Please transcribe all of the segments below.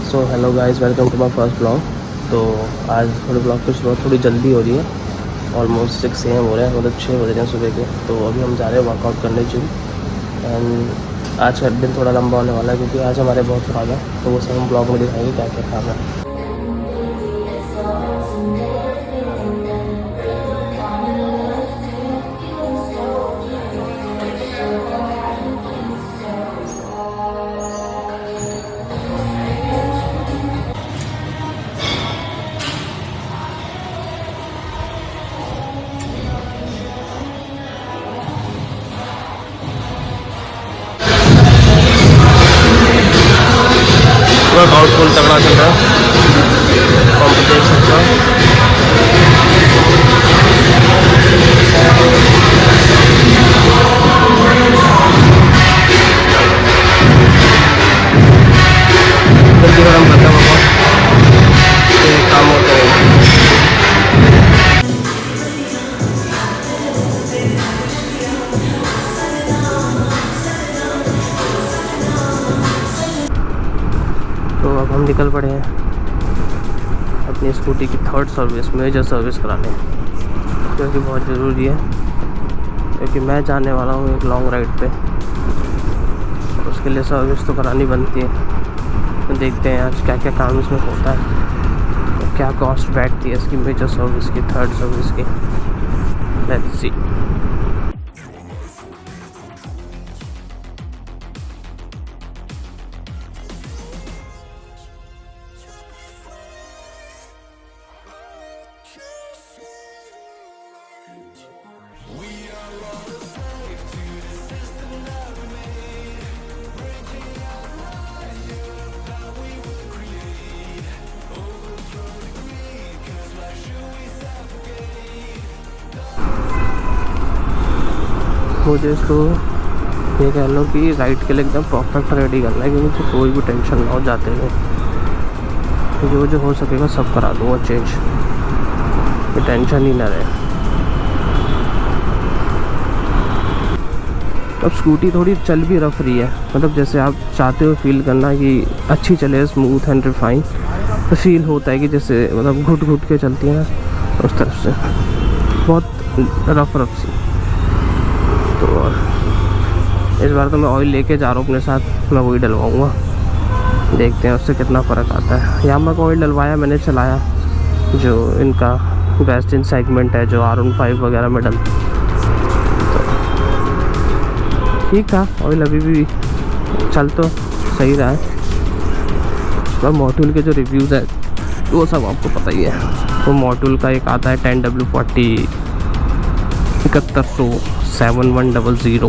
So hello guys, welcome to my first blog. तो आज थोड़े ब्लॉग की शुरुआत थोड़ी जल्दी हो रही है। ऑलमोस्ट 6 AM हो रहे हैं, मतलब 6 बज रहे हैं सुबह के। तो अभी हम जा रहे हैं वर्कआउट करने जिम। एंड आज का दिन थोड़ा लंबा होने वाला है क्योंकि आज हमारे बहुत काम है, तो वो सब हम ब्लॉग में दिखाएंगे क्या क्या काम है। वर्कआउट फुल तगड़ा चल रहा है, कॉम्पिटिशन का। जल्दी खत्म करता है वर्कआउट, काम होता है। तो अब हम निकल पड़े हैं अपनी स्कूटी की थर्ड सर्विस, मेजर सर्विस कराने, क्योंकि बहुत ज़रूरी है। क्योंकि मैं जाने वाला हूँ एक लॉन्ग राइड पे, उसके लिए सर्विस तो करानी बनती है। तो देखते हैं आज क्या क्या काम इसमें होता है, तो क्या कॉस्ट बैठती है इसकी मेजर सर्विस की, थर्ड सर्विस की। Let's see. मुझे इसको ये कह लो कि राइड के लिए एकदम परफेक्ट रेडी करना है कि मुझे कोई भी टेंशन ना हो जाते हुए। जो जो हो सकेगा सब करा दूँगा चेंज, कोई टेंशन ही ना रहे। अब स्कूटी थोड़ी चल भी रफ रही है, मतलब जैसे आप चाहते हो फील करना कि अच्छी चले, स्मूथ एंड रिफाइन, तो फील होता है कि जैसे मतलब घुट घुट के चलती है ना, उस तरफ से बहुत रफ रफ सी। तो इस बार तो मैं ऑयल लेके जा रहा हूँ अपने साथ, मैं वही डलवाऊँगा, देखते हैं उससे कितना फ़र्क आता है। यामा का ऑयल डलवाया मैंने, चलाया जो इनका बेस्ट इन सेगमेंट है, जो R15 वगैरह में डलता, तो ठीक था ऑयल, अभी भी चल तो सही रहा है। और मॉड्यूल के जो रिव्यूज़ है वो सब आपको पता ही है। तो मॉड्यूल का एक आता है 10W40 7100 7100,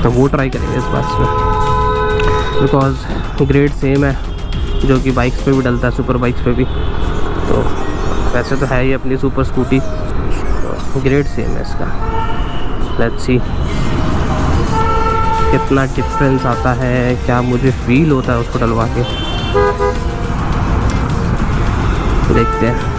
तो वो ट्राई करेंगे इस बार में, बिकॉज ग्रेड सेम है जो कि बाइक्स पे भी डलता है, सुपर बाइक्स पे भी। तो वैसे तो है ही अपनी सुपर स्कूटी, तो ग्रेड सेम है इसका। लेट्स सी कितना डिफरेंस आता है, क्या मुझे फील होता है उसको डलवा के, देखते हैं।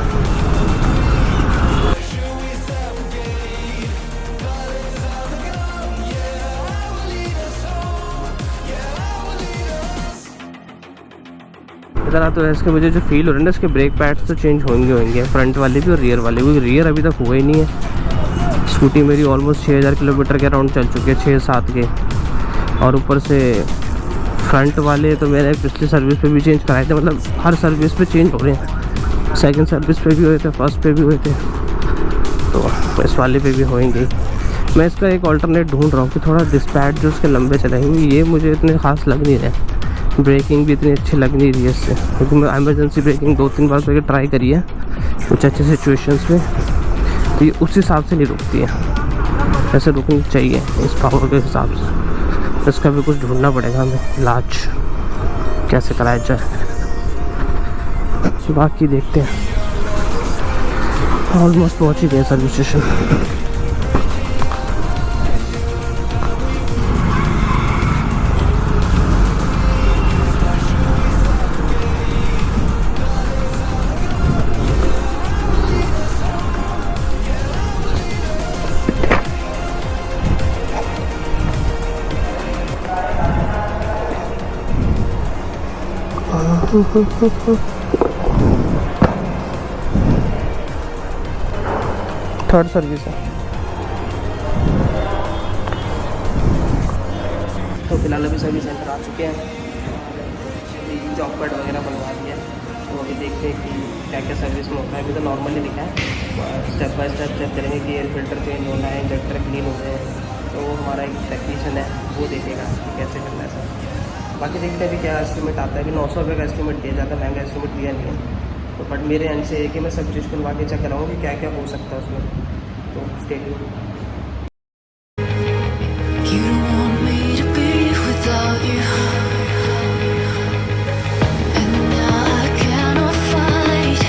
इतना तो इसके मुझे जो फील हो रहा है ना, इसके ब्रेक पैड्स तो चेंज होंगे, फ्रंट वाले भी और रियर वाले भी। रियर अभी तक हुआ ही नहीं है। स्कूटी मेरी ऑलमोस्ट 6000 किलोमीटर के अराउंड चल चुकी है, 6-7 के। और ऊपर से फ्रंट वाले तो मैंने पिछली सर्विस पे भी चेंज कराए थे, मतलब हर सर्विस पे चेंज हो रहे हैं। सेकंड सर्विस पे भी हुए थे, फर्स्ट पे भी हुए थे, तो इस वाले पे भी होंगे। मैं इसका एक ऑल्टरनेट ढूंढ रहा हूँ कि थोड़ा डिस्पैच जो उसके लंबे चलेंगे, ये मुझे इतने खास लग नहीं रहे। ब्रेकिंग भी इतनी अच्छी लग नहीं रही है इससे, क्योंकि मैं एमरजेंसी ब्रेकिंग 2-3 बार करके ट्राई करी है कुछ अच्छे सिचुएशंस में, तो ये उस हिसाब से नहीं रुकती है, ऐसे रुकनी चाहिए इस पावर के हिसाब से। इसका भी कुछ ढूंढना पड़ेगा हमें इलाज, कैसे कराया जाए, बाकी देखते हैं। ऑलमोस्ट पहुँच ही गए सर्विस स्टेशन। थर्ड सर्विस है। तो फिलहाल अभी सर्विस सेंटर आ चुके हैं, अभी जॉब कार्ड वगैरह बनवा दिया। तो अभी देखते हैं कि क्या क्या सर्विस में होता है। अभी तो नॉर्मली लिखा है, स्टेप बाय स्टेप चेक करेंगे कि एयर फिल्टर चेंज होना है, इंजेक्टर क्लीन हो गए। तो वो हमारा एक टेक्नीशियन है, वो देखेगा कि कैसे करना है सर। बाकी देखते हैं अभी क्या एस्टिमेट आता है। अभी 900 रुपये का एस्टिमेट दिया जाता है, महंगा एस्टिमेट दिया नहीं है। तो बट मेरे एंड से है कि मैं सब चीज़ खुलवा के चेक कराऊँ कि क्या क्या हो सकता है उसमें। तो stay tuned. You don't want me to be without you, and now I cannot fight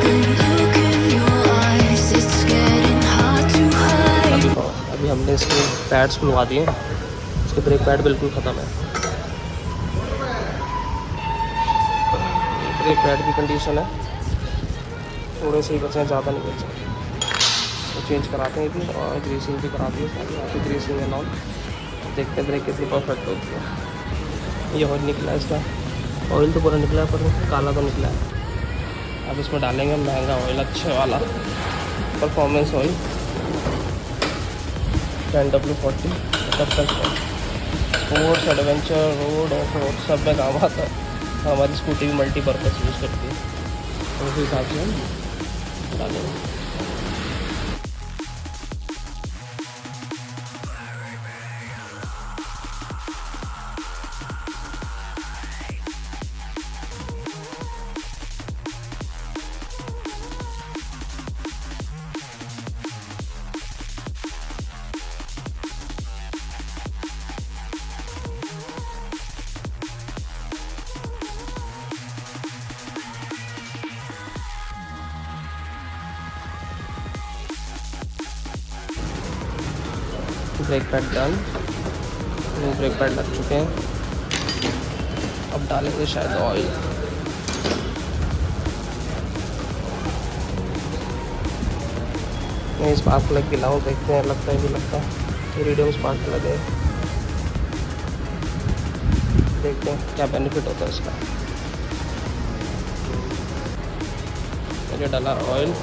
the look in your eyes. It's getting hard to hide. अभी हमने इसके पैड्स खुलवा दिए, इसके ब्रेक पैड बिल्कुल ख़त्म है। ब्रेक पैड की कंडीशन है, थोड़े से ही बचे हैं, ज़्यादा नहीं बचे। तो चेंज कराते हैं भी और ग्रीसिंग भी कराते हैं सारी, यहाँ पे ग्रीसिंग है नॉन। देखते हैं ब्रेक कितनी परफेक्ट होती है। ये ऑयल निकला है इसका, ऑयल तो पूरा निकला है पर काला तो निकला है। अब इसमें डालेंगे महंगा ऑयल, अच्छे वाला performance oil 10W40 sports adventure road of road सब में काम आता है। हमारी स्कूटी भी मल्टीपर्पज़ यूज़ करती है, तो उस हिसाब से हम डालेंगे। Brake pad done, brake pad लग चुके हैं। अब डालेंगे शायद ऑयल। मैं स्पार्क प्लग गिलाऊँ, देखते हैं लगता है भी लगता है। रेडियम स्पार्क प्लग है, देखते हैं क्या बेनिफिट होता है इसका। मुझे डाला ऑयल,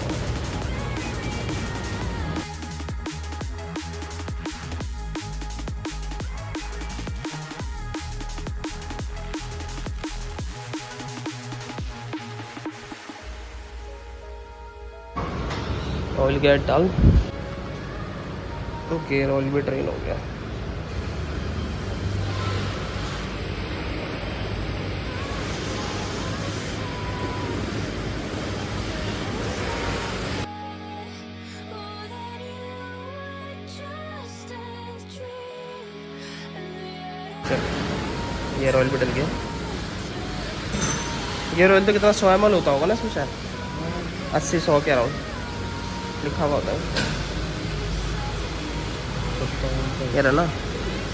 ऑयल गैस डाल, तो गेयर ऑयल भी ड्रेन हो गया। गेयर ऑयल भी डल गया। गेयर ऑयल तो कितना 100 ml होता होगा ना इसमें, शायद 80-100 के अराउंड लिखा हुआ होता है। ये रहा ना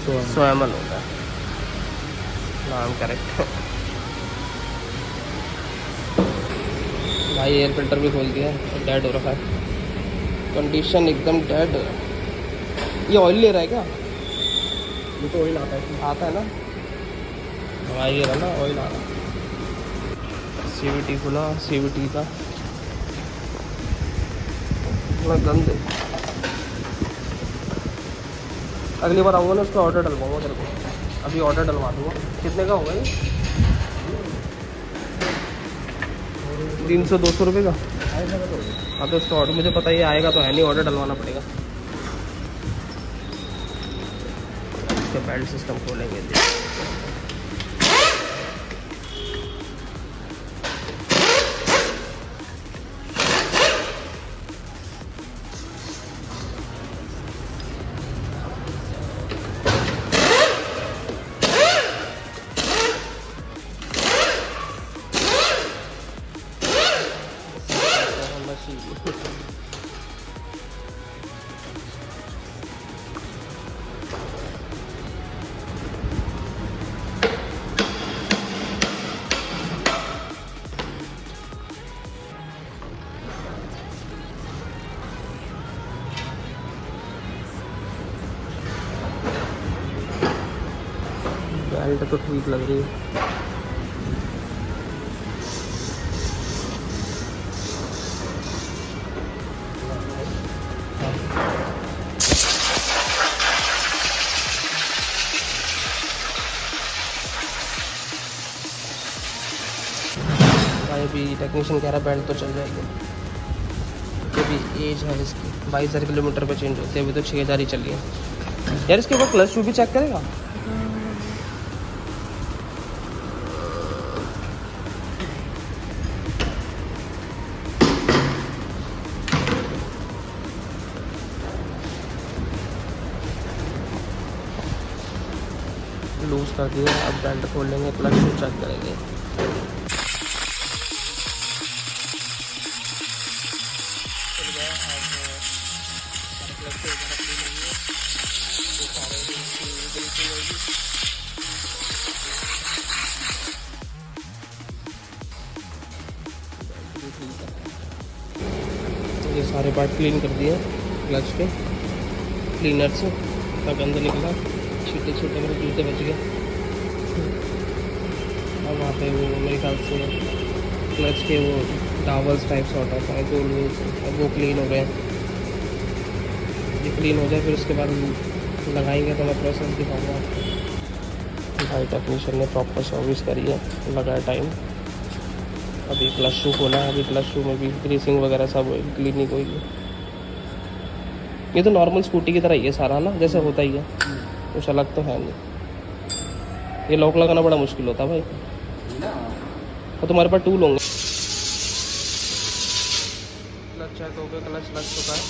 100 ml होता है, नाम करेक्ट। भाई एयर फिल्टर भी खोल दिया, डेड हो रखा है, कंडीशन एकदम डेड। ये ऑयल ले रहा है क्या? ये तो ऑयल आता है ना। हाँ ये रहा ना ऑयल आ रहा। CVT खुला, CVT का गंद। अगली बार आऊँगा ना उसका ऑर्डर डलवाऊँगा तेरे को, अभी ऑर्डर डलवा दूँगा। कितने का होगा ये? 300-200 रुपये का। हाँ तो उसका ऑर्डर मुझे पता ही आएगा तो है नहीं, ऑर्डर डलवाना पड़ेगा। इसका बेल्ट सिस्टम खोलेंगे। बेल्ट तो ठीक लग रही है। भाई अभी टेक्नीशियन कह रहा बेल्ट तो चल जाएगी, अभी एज है इसकी 22,000 किलोमीटर पे चेंज होती है, अभी तो 6,000 ही चली है। यार इसके ऊपर क्लच शू भी चेक करेगा? लूज कर दिया, अब बेल्ट खोल लेंगे, क्लच शू चेक करेंगे। ये सारे पार्ट क्लीन कर दिए क्लच के क्लीनर से, तब गंदा निकला, छोटे छोटे मेरे जूते बच गए। और वहाँ पे वो मेरे ख्याल से क्लच के वो टावल्स टाइप से होता है गोल गोल से, अब वो क्लीन हो गए। ये क्लीन हो जाए फिर उसके बाद लगाएंगे तो मैं प्रोसेस दिखाऊंगा आपको। भाई टेक्नीशियन ने प्रॉपर सर्विस करी है, लगाया टाइम। अभी क्लच शू खोला है, अभी क्लच शू में भी ग्रीसिंग वगैरह सब क्लीनिंग हुई है। ये तो नॉर्मल स्कूटी की तरह ही है सारा ना, जैसे होता ही है, कुछ अलग तो है नहीं। ये लॉक लगाना बड़ा मुश्किल होता है भाई, तो तुम्हारे पास टूल होंगे। क्लच चेक हो गया, क्लच लग चुका है,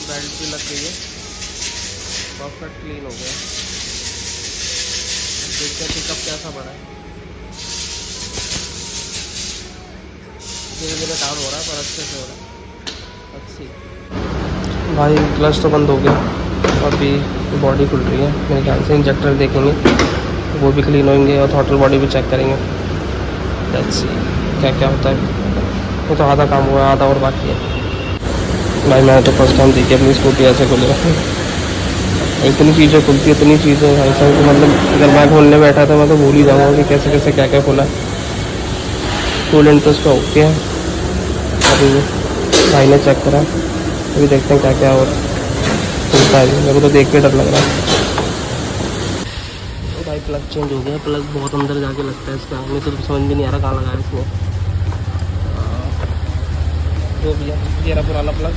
बेल्ट भी लग गई है, परफेक्ट क्लीन हो गया। देखते हैं पिकअप कैसा बढ़ा है, धीरे धीरे डाउन हो रहा है पर अच्छे से हो रहा है, अच्छी। भाई क्लच तो बंद हो गया, अभी बॉडी खुल रही है, मेरे ख्याल से इंजेक्टर देखेंगे वो भी क्लीन होंगे और थ्रॉटल बॉडी भी चेक करेंगे। लेट्स सी क्या क्या होता है। ये तो आधा काम हुआ है, आधा और बाकी है। भाई मैंने तो फर्स्ट टाइम देखी अपनी स्कूटी ऐसे खुले, इतनी चीज़ें खुलती है, इतनी चीज़ें ऐसा कि मतलब अगर मैं खोलने बैठा तो मैं तो भूल ही जाऊँगा कि कैसे कैसे क्या क्या खुला। कूलेंट तो उसका ओके है, अभी भाई ने चेक करा, अभी देखते हैं क्या क्या और खुलता है। मेरे को तो देख के डर लग रहा है। भाई प्लग चेंज हो गया, प्लग बहुत अंदर जाके लगता है इसका, हमें तो समझ में नहीं आ रहा कहाँ लगाया इसमें। जो भैया ये रहा पुराना प्लग,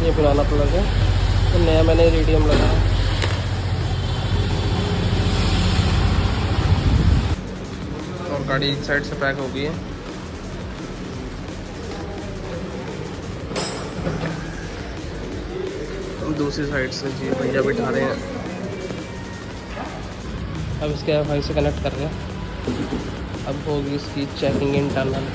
ये पुराना प्लग है, तो नया मैंने रेडियम लगाया। और गाड़ी एक साइड से पैक हो गई है। दूसरी साइड से जी भैया बिठा रहे हैं, अब इसके वाईफाई से कनेक्ट कर रहे हैं। अब होगी इसकी चेकिंग इंटरनल।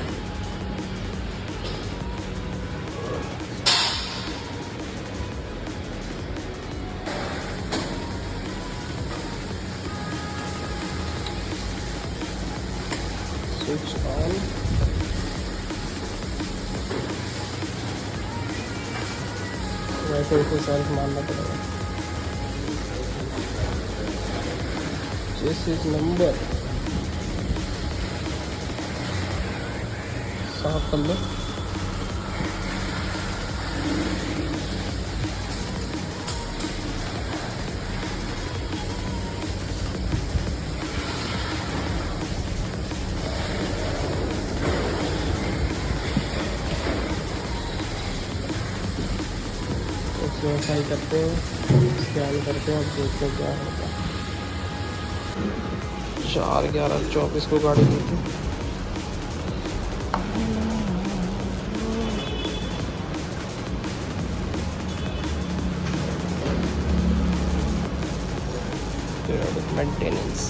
स्विच ऑन, वैसे इसे सेल्फ मानना पड़ेगा। चेसिस नंबर साफ कर लो। वेरीफाई करते हैं, स्कैन करते हैं, अब देखते हैं क्या होगा। 4/11/24 को गाड़ी दी थी। मेंटेनेंस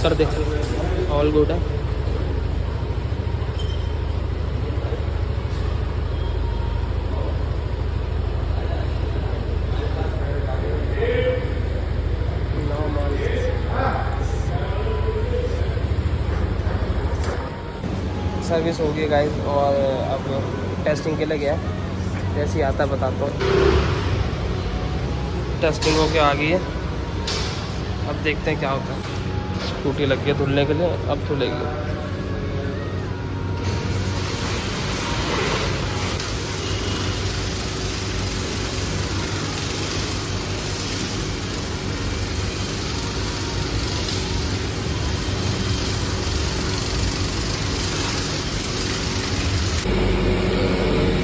कर दे, ऑल गुड है। सर्विस हो गई गाइस और अब टेस्टिंग के लिए गया। जैसे ही आता बताता हूँ। टेस्टिंग होके आ गई है, अब देखते हैं क्या होता है। स्कूटी लग गई धुलने के लिए, अब धुलेगी।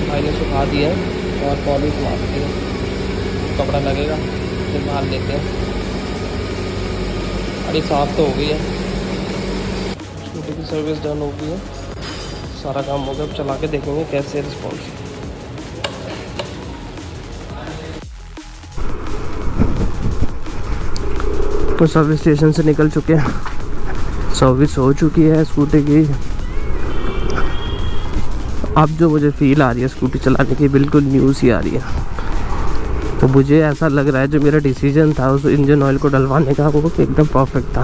भाई ने सुखा दिया है और पॉलिश मारते हैं, कपड़ा लगेगा फिर बाहर लेते हैं। अरे साफ तो हो गई है, स्कूटी की सर्विस डन हो गई है, सारा काम हो गया। अब चला के देखेंगे कैसे रिस्पॉन्स। तो सर्विस स्टेशन से निकल चुके हैं, सर्विस हो चुकी है स्कूटी की। अब जो मुझे फील आ रही है स्कूटी चलाने की, बिल्कुल न्यू सी आ रही है। तो मुझे ऐसा लग रहा है जो मेरा डिसीजन था उस इंजन ऑयल को डलवाने का, वो एकदम परफेक्ट था।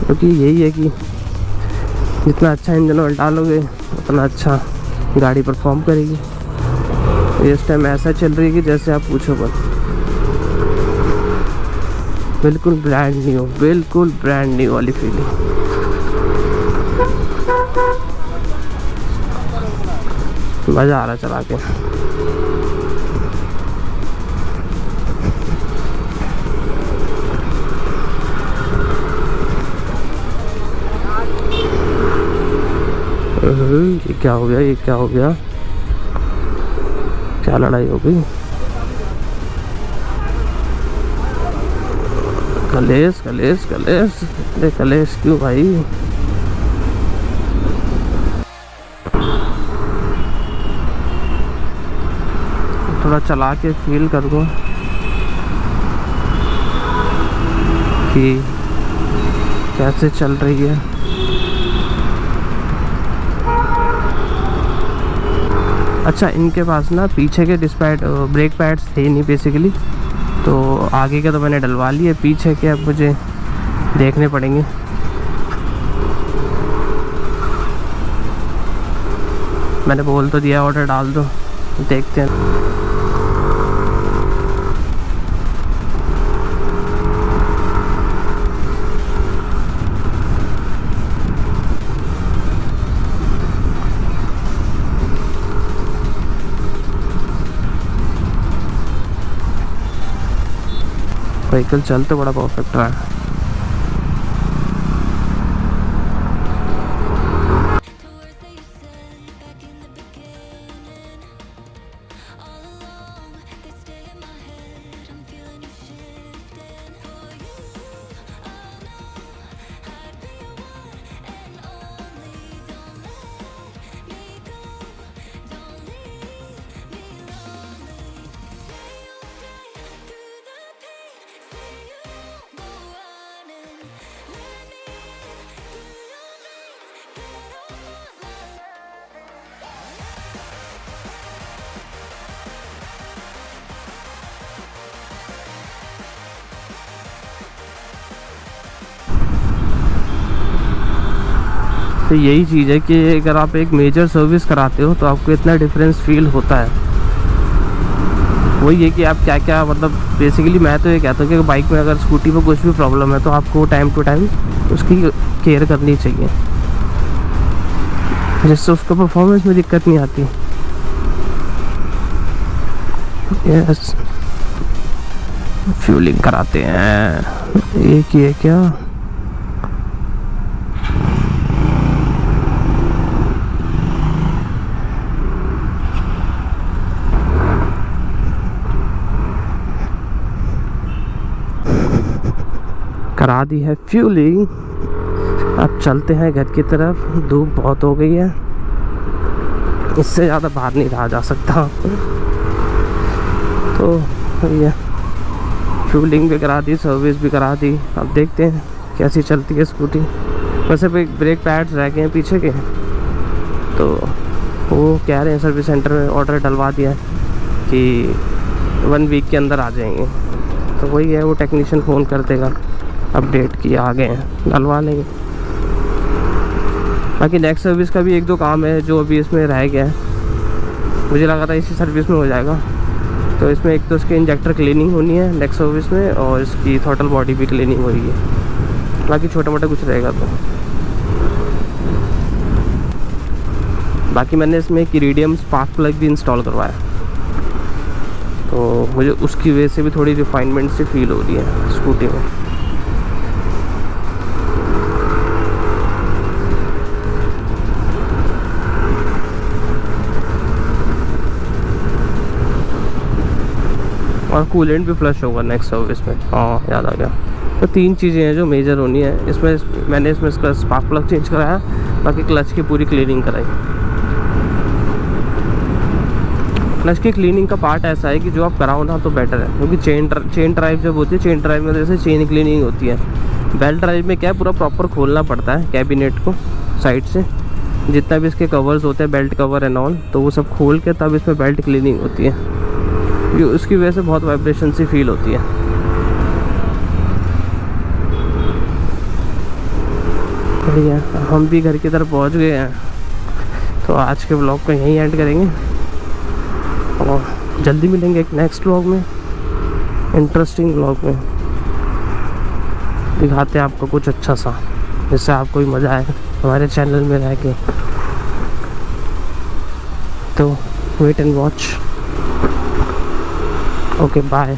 क्योंकि यही है कि जितना अच्छा इंजन ऑयल डालोगे उतना अच्छा गाड़ी परफॉर्म करेगी। इस टाइम ऐसा चल रही है कि जैसे आप पूछो बस, बिल्कुल ब्रांड न्यू, बिल्कुल ब्रांड न्यू वाली फीलिंग। मज़ा आ रहा चला के। ये क्या हो गया, ये क्या हो गया, क्या लड़ाई हो गई? कलेश कलेश कलेश, अरे कलेश क्यों भाई? थोड़ा चला के फील कर दो कि कैसे चल रही है। अच्छा, इनके पास ना पीछे के ब्रेक पैड्स थे नहीं बेसिकली, तो आगे के तो मैंने डलवा लिए, पीछे के अब मुझे देखने पड़ेंगे। मैंने बोल तो दिया ऑर्डर डाल दो, देखते हैं। व्हीकल चल तो बड़ा परफेक्ट रहा है। तो यही चीज़ है कि अगर आप एक मेजर सर्विस कराते हो तो आपको इतना डिफरेंस फील होता है। वही है कि आप क्या क्या, मतलब बेसिकली मैं तो ये कहता हूँ कि बाइक में अगर स्कूटी में कुछ भी प्रॉब्लम है तो आपको टाइम टू टाइम उसकी केयर करनी चाहिए, जिससे उसको परफॉर्मेंस में दिक्कत नहीं आती। यस, फ्यूलिंग कराते हैं। एक ही है क्या? करा दी है फ्यूलिंग। अब चलते हैं घर की तरफ, धूप बहुत हो गई है, इससे ज़्यादा बाहर नहीं रहा जा सकता। तो ये फ्यूलिंग भी करा दी, सर्विस भी करा दी। अब देखते हैं कैसी चलती है स्कूटी। वैसे ब्रेक पैड्स रह गए हैं पीछे के, तो वो कह रहे हैं सर्विस सेंटर में ऑर्डर डलवा दिया है कि 1 वीक के अंदर आ जाएंगे। तो वही है, वो टेक्नीशियन फ़ोन कर देगा, अपडेट किया आ गए हैं, डलवा लेंगे। बाकी नेक्स्ट सर्विस का भी 1-2 काम है जो अभी इसमें रह गया है, मुझे लगा था इसी सर्विस में हो जाएगा। तो इसमें एक तो इसके इंजेक्टर क्लीनिंग होनी है नेक्स्ट सर्विस में, और इसकी थ्रॉटल बॉडी भी क्लीनिंग होगी, बाकी छोटा मोटा कुछ रहेगा। तो बाकी मैंने इसमें एक इरिडियम स्पार्क प्लग भी इंस्टॉल करवाया, तो मुझे उसकी वजह से भी थोड़ी रिफाइनमेंट सी फील हो रही है स्कूटी में। और कूलेंट भी फ्लश होगा नेक्स्ट सर्विस में। हाँ याद आ गया। तो 3 चीज़ें हैं जो मेजर होनी है इसमें। मैंने इसमें इसका स्पार्क प्लग चेंज कराया, बाकी क्लच की पूरी क्लीनिंग कराई। क्लच की क्लीनिंग का पार्ट ऐसा है कि जो आप कराओ ना तो बेटर है, क्योंकि चेन ड्राइव जब होती है, चेन ड्राइव में जैसे चेन क्लीनिंग होती है। बेल्ट ड्राइव में क्या है, पूरा प्रॉपर खोलना पड़ता है कैबिनेट को साइड से, जितना भी इसके कवर्स होते हैं, बेल्ट कवर एंड ऑल, तो वो सब खोल के तब इसमें बेल्ट क्लीनिंग होती है। उसकी वजह से बहुत वाइब्रेशन सी फील होती है। भैया हम भी घर की तरफ पहुंच गए हैं, तो आज के व्लॉग को यहीं एंड करेंगे और जल्दी मिलेंगे एक नेक्स्ट व्लॉग में, इंटरेस्टिंग व्लॉग में। दिखाते हैं आपको कुछ अच्छा सा जिससे आपको भी मज़ा आए हमारे चैनल में रह के। तो wait and watch. Okay bye.